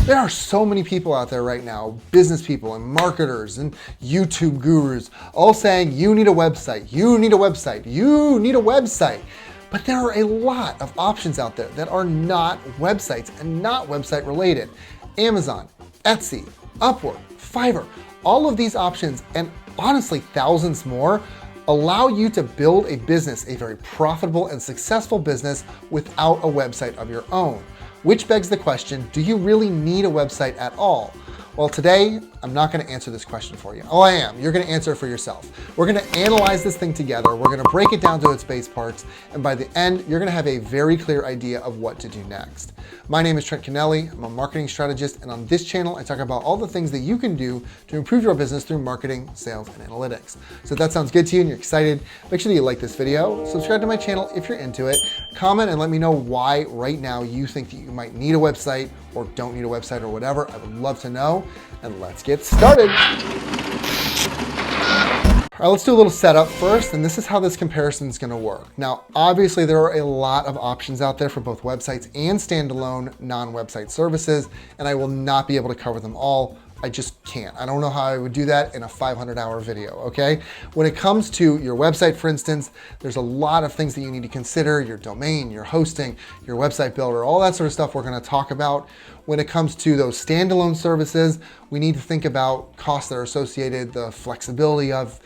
There are so many people out there right now, business people and marketers and YouTube gurus, all saying you need a website, you need a website, you need a website. But there are a lot of options out there that are not websites and not website related. Amazon, Etsy, Upwork, Fiverr, all of these options, and honestly thousands more, allow you to build a business, a very profitable and successful business without a website of your own. Which begs the question, do you really need a website at all? Well, today, I'm not gonna answer this question for you. Oh, I am. You're gonna answer it for yourself. We're gonna analyze this thing together. We're gonna break it down to its base parts. And by the end, you're gonna have a very clear idea of what to do next. My name is Trent Kennelly. I'm a marketing strategist. And on this channel, I talk about all the things that you can do to improve your business through marketing, sales, and analytics. So if that sounds good to you and you're excited, make sure that you like this video, subscribe to my channel if you're into it, comment and let me know why right now you think that you might need a website or don't need a website or whatever. I would love to know. And let's get started. All right, let's do a little setup first, and this is how this comparison is gonna work. Now, obviously there are a lot of options out there for both websites and standalone non-website services, and I will not be able to cover them all. I just can't. I don't know how I would do that in a 500-hour video, okay? When it comes to your website, for instance, there's a lot of things that you need to consider, your domain, your hosting, your website builder, all that sort of stuff we're gonna talk about. When it comes to those standalone services, we need to think about costs that are associated, the flexibility of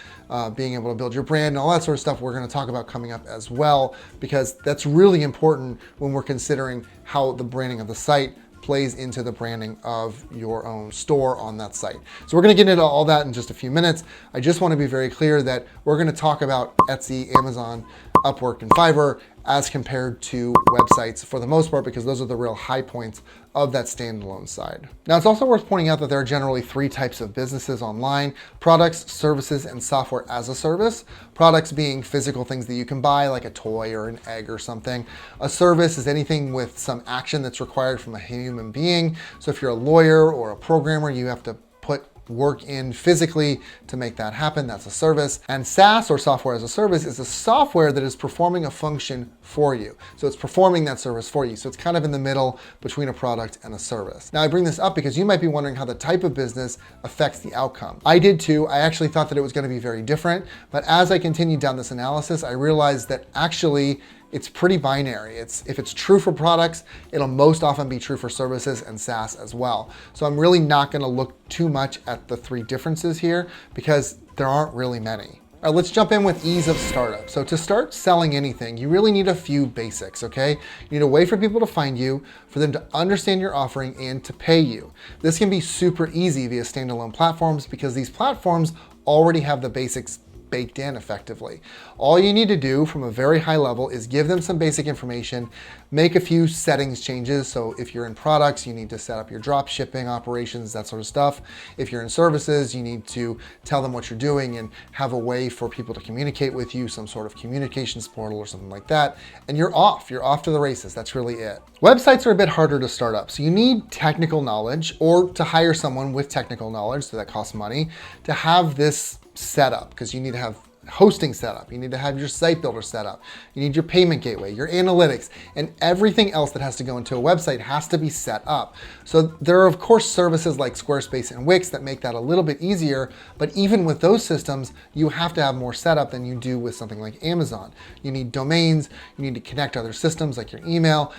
being able to build your brand and all that sort of stuff we're gonna talk about coming up as well, because that's really important when we're considering how the branding of the site plays into the branding of your own store on that site. So we're gonna get into all that in just a few minutes. I just wanna be very clear that we're gonna talk about Etsy, Amazon, Upwork, and Fiverr as compared to websites for the most part, because those are the real high points of that standalone side. Now, it's also worth pointing out that there are generally three types of businesses online: products, services, and software as a service. Products being physical things that you can buy, like a toy or an egg or something. A service is anything with some action that's required from a human being. So if you're a lawyer or a programmer, you have to put work in physically to make that happen. That's a service. And SaaS, or software as a service, is a software that is performing a function for you. So it's performing that service for you. So it's kind of in the middle between a product and a service. Now, I bring this up because you might be wondering how the type of business affects the outcome. I did too. I actually thought that it was going to be very different. But as I continued down this analysis, I realized that actually it's pretty binary. If it's true for products, it'll most often be true for services and SaaS as well. So I'm really not gonna look too much at the three differences here because there aren't really many. All right, let's jump in with ease of startup. So to start selling anything, you really need a few basics, okay? You need a way for people to find you, for them to understand your offering, and to pay you. This can be super easy via standalone platforms because these platforms already have the basics baked in effectively. All you need to do from a very high level is give them some basic information, make a few settings changes. So if you're in products, you need to set up your drop shipping operations, that sort of stuff. If you're in services, you need to tell them what you're doing and have a way for people to communicate with you, some sort of communications portal or something like that. And you're off to the races. That's really it. Websites are a bit harder to start up. So you need technical knowledge, or to hire someone with technical knowledge, so that costs money, to have this set up, because you need to have hosting set up, you need to have your site builder set up, you need your payment gateway, your analytics, and everything else that has to go into a website has to be set up. So there are of course services like Squarespace and Wix that make that a little bit easier, but even with those systems, you have to have more setup than you do with something like Amazon. You need domains, you need to connect to other systems like your email.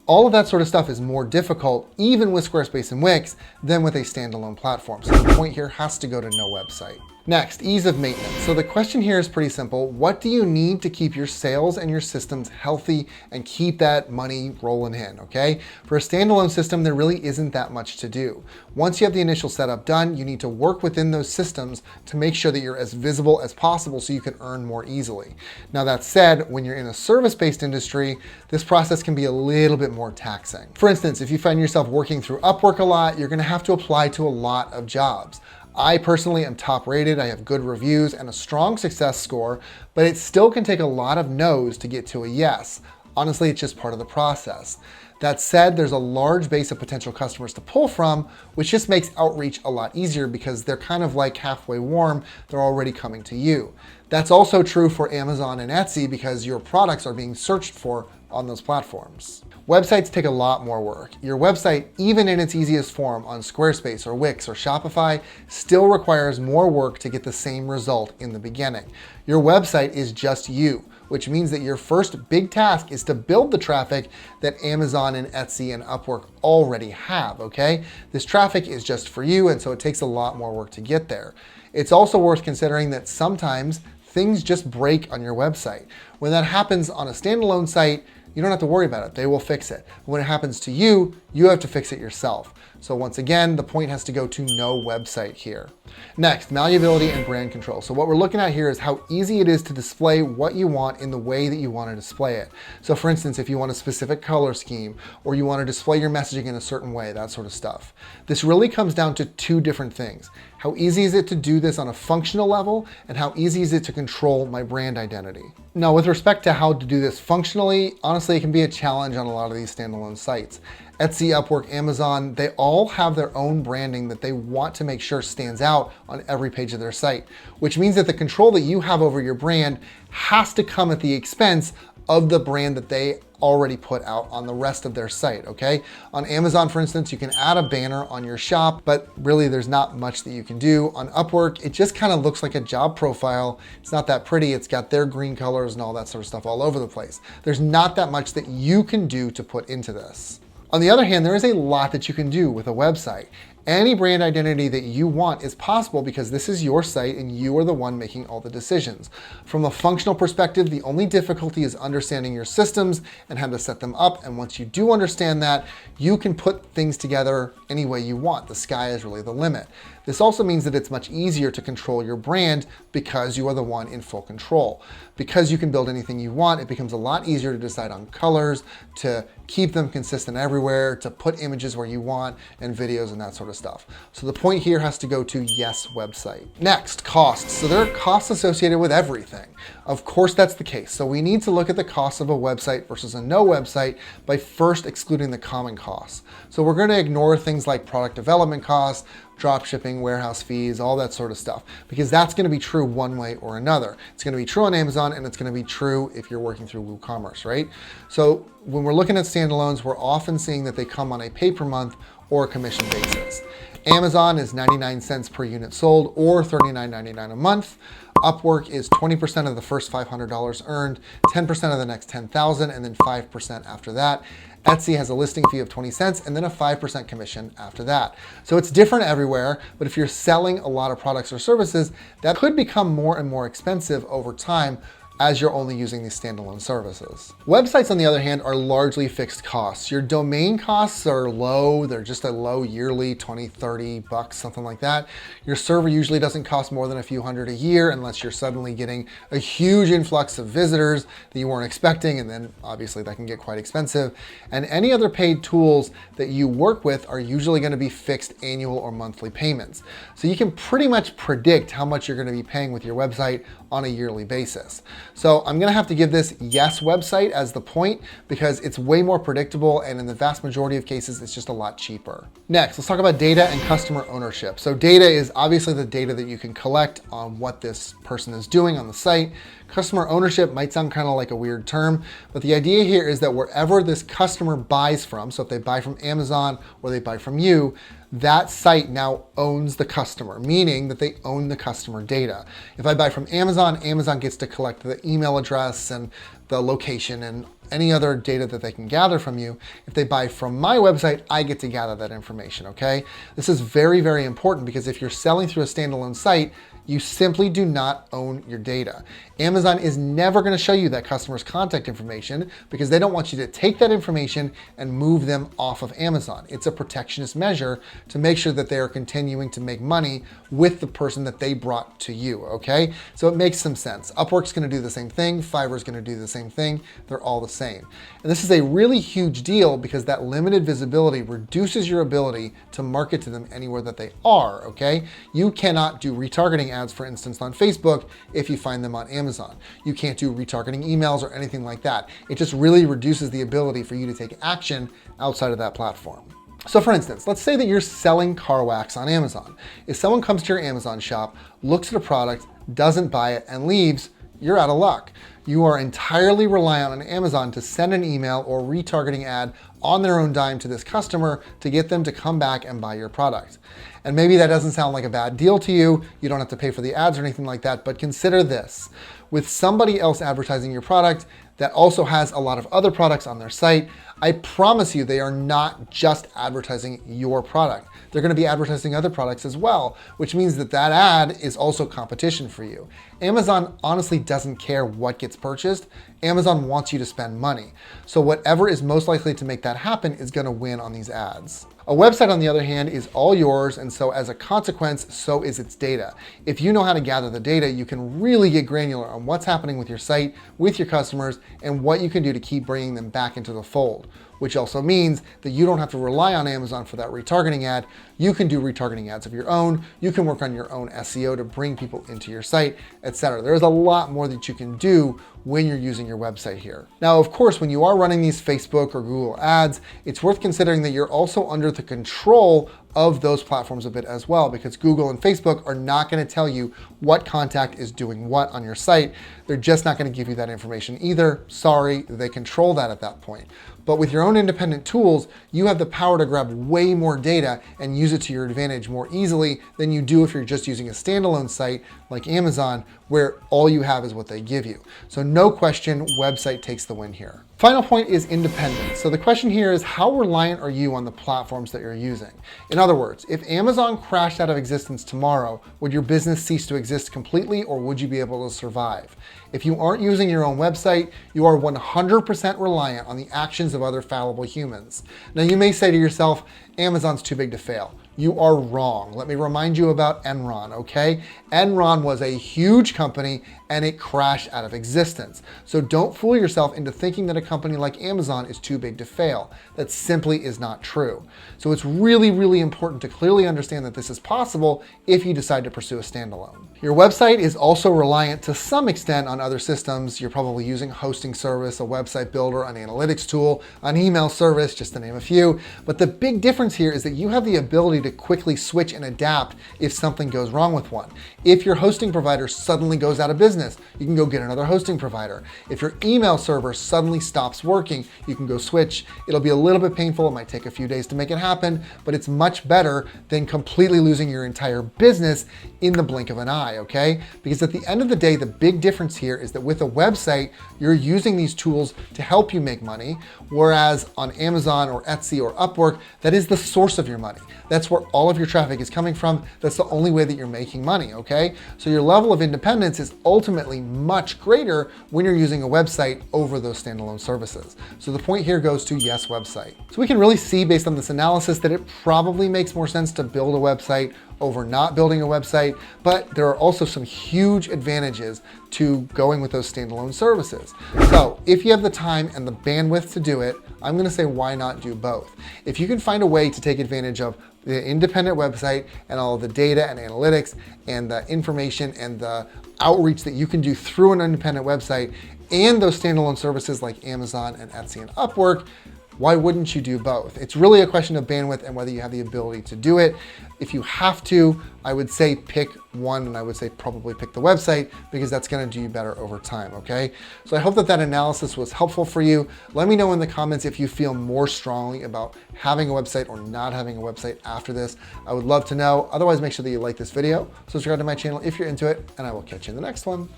All of that sort of stuff is more difficult, even with Squarespace and Wix, than with a standalone platform. So the point here has to go to no website. Next, ease of maintenance. So the question here is pretty simple. What do you need to keep your sales and your systems healthy and keep that money rolling in, okay? For a standalone system, there really isn't that much to do. Once you have the initial setup done, you need to work within those systems to make sure that you're as visible as possible so you can earn more easily. Now that said, when you're in a service-based industry, this process can be a little bit more taxing. For instance, if you find yourself working through Upwork a lot, you're gonna have to apply to a lot of jobs. I personally am top rated, I have good reviews and a strong success score, but it still can take a lot of no's to get to a yes. Honestly, it's just part of the process. That said, there's a large base of potential customers to pull from, which just makes outreach a lot easier because they're kind of like halfway warm, they're already coming to you. That's also true for Amazon and Etsy because your products are being searched for on those platforms. Websites take a lot more work. Your website, even in its easiest form on Squarespace or Wix or Shopify, still requires more work to get the same result in the beginning. Your website is just you, which means that your first big task is to build the traffic that Amazon and Etsy and Upwork already have, okay? This traffic is just for you, and so it takes a lot more work to get there. It's also worth considering that sometimes things just break on your website. When that happens on a standalone site, you don't have to worry about it. They will fix it. But when it happens to you, you have to fix it yourself. So once again, the point has to go to no website here. Next, malleability and brand control. So what we're looking at here is how easy it is to display what you want in the way that you want to display it. So for instance, if you want a specific color scheme, or you want to display your messaging in a certain way, that sort of stuff. This really comes down to two different things. How easy is it to do this on a functional level, and how easy is it to control my brand identity? Now, with respect to how to do this functionally, honestly, it can be a challenge on a lot of these standalone sites. Etsy, Upwork, Amazon, they all have their own branding that they want to make sure stands out on every page of their site, which means that the control that you have over your brand has to come at the expense of the brand that they already put out on the rest of their site, okay? On Amazon, for instance, you can add a banner on your shop, but really there's not much that you can do. On Upwork, it just kind of looks like a job profile. It's not that pretty. It's got their green colors and all that sort of stuff all over the place. There's not that much that you can do to put into this. On the other hand, there is a lot that you can do with a website. Any brand identity that you want is possible because this is your site and you are the one making all the decisions. From a functional perspective, the only difficulty is understanding your systems and how to set them up. And once you do understand that, you can put things together any way you want. The sky is really the limit. This also means that it's much easier to control your brand because you are the one in full control. Because you can build anything you want, it becomes a lot easier to decide on colors, to keep them consistent everywhere, to put images where you want, and videos and that sort of stuff. So the point here has to go to yes website. Next, costs. So there are costs associated with everything. Of course that's the case. So we need to look at the cost of a website versus a no website by first excluding the common costs. So we're going to ignore things like product development costs, drop shipping, warehouse fees, all that sort of stuff, because that's going to be true one way or another. It's going to be true on Amazon, and it's going to be true if you're working through WooCommerce, right? So when we're looking at standalones, we're often seeing that they come on a pay per month or a commission basis. Amazon is 99 cents per unit sold or $39.99 a month. Upwork is 20% of the first $500 earned, 10% of the next 10,000, and then 5% after that. Etsy has a listing fee of 20 cents and then a 5% commission after that. So it's different everywhere, but if you're selling a lot of products or services, that could become more and more expensive over time as you're only using these standalone services. Websites, on the other hand, are largely fixed costs. Your domain costs are low. They're just a low yearly, 20, 30 bucks, something like that. Your server usually doesn't cost more than a few hundred a year unless you're suddenly getting a huge influx of visitors that you weren't expecting, and then obviously that can get quite expensive. And any other paid tools that you work with are usually gonna be fixed annual or monthly payments. So you can pretty much predict how much you're gonna be paying with your website on a yearly basis. So I'm gonna have to give this yes website as the point because it's way more predictable, and in the vast majority of cases, it's just a lot cheaper. Next, let's talk about data and customer ownership. So data is obviously the data that you can collect on what this person is doing on the site. Customer ownership might sound kind of like a weird term, but the idea here is that wherever this customer buys from, so if they buy from Amazon or they buy from you, that site now owns the customer, meaning that they own the customer data. If I buy from Amazon, Amazon gets to collect the email address and the location and any other data that they can gather from you. If they buy from my website, I get to gather that information, okay? This is very, very important because if you're selling through a standalone site, you simply do not own your data. Amazon is never gonna show you that customer's contact information because they don't want you to take that information and move them off of Amazon. It's a protectionist measure to make sure that they are continuing to make money with the person that they brought to you, okay? So it makes some sense. Upwork's gonna do the same thing, Fiverr's gonna do the same thing, they're all the same. And this is a really huge deal because that limited visibility reduces your ability to market to them anywhere that they are, okay? You cannot do retargeting ads, for instance, on Facebook if you find them on Amazon. You can't do retargeting emails or anything like that. It just really reduces the ability for you to take action outside of that platform. So for instance, let's say that you're selling car wax on Amazon. If someone comes to your Amazon shop, looks at a product, doesn't buy it, and leaves, you're out of luck. You are entirely reliant on Amazon to send an email or retargeting ad on their own dime to this customer to get them to come back and buy your product. And maybe that doesn't sound like a bad deal to you. You don't have to pay for the ads or anything like that, but consider this. With somebody else advertising your product that also has a lot of other products on their site, I promise you they are not just advertising your product. They're going to be advertising other products as well, which means that that ad is also competition for you. Amazon honestly doesn't care what gets purchased. Amazon wants you to spend money. So whatever is most likely to make that happen is going to win on these ads. A website, on the other hand, is all yours, and so as a consequence, so is its data. If you know how to gather the data, you can really get granular on what's happening with your site, with your customers, and what you can do to keep bringing them back into the fold. Which also means that you don't have to rely on Amazon for that retargeting ad. You can do retargeting ads of your own. You can work on your own SEO to bring people into your site, etc. There's a lot more that you can do when you're using your website here. Now, of course, when you are running these Facebook or Google ads, it's worth considering that you're also under the control of those platforms a bit as well, because Google and Facebook are not going to tell you what contact is doing what on your site. They're just not going to give you that information either. Sorry, they control that at that point. But with your own independent tools, you have the power to grab way more data and use it to your advantage more easily than you do if you're just using a standalone site like Amazon, where all you have is what they give you. So no question, website takes the win here. Final point is independence. So the question here is, how reliant are you on the platforms that you're using? In other words, if Amazon crashed out of existence tomorrow, would your business cease to exist completely, or would you be able to survive? If you aren't using your own website, you are 100% reliant on the actions of other fallible humans. Now you may say to yourself, Amazon's too big to fail. You are wrong. Let me remind you about Enron, okay? Enron was a huge company and it crashed out of existence. So don't fool yourself into thinking that a company like Amazon is too big to fail. That simply is not true. So it's really, really important to clearly understand that this is possible if you decide to pursue a standalone. Your website is also reliant to some extent on other systems. You're probably using a hosting service, a website builder, an analytics tool, an email service, just to name a few. But the big difference here is that you have the ability to quickly switch and adapt if something goes wrong with one. If your hosting provider suddenly goes out of business, you can go get another hosting provider. If your email server suddenly stops working, you can go switch. It'll be a little bit painful. It might take a few days to make it happen, but it's much better than completely losing your entire business in the blink of an eye, okay? Because at the end of the day, the big difference here is that with a website, you're using these tools to help you make money, whereas on Amazon or Etsy or Upwork, that is the source of your money. That's where all of your traffic is coming from. That's the only way that you're making money, okay? So your level of independence is ultimately much greater when you're using a website over those standalone services. So the point here goes to yes, website. So we can really see based on this analysis that it probably makes more sense to build a website over not building a website, but there are also some huge advantages to going with those standalone services. So if you have the time and the bandwidth to do it, I'm gonna say why not do both? If you can find a way to take advantage of the independent website and all of the data and analytics and the information and the outreach that you can do through an independent website and those standalone services like Amazon and Etsy and Upwork, why wouldn't you do both? It's really a question of bandwidth and whether you have the ability to do it. If you have to, I would say pick one, and I would say probably pick the website because that's gonna do you better over time, okay? So I hope that that analysis was helpful for you. Let me know in the comments if you feel more strongly about having a website or not having a website after this. I would love to know. Otherwise, make sure that you like this video, subscribe to my channel if you're into it, and I will catch you in the next one.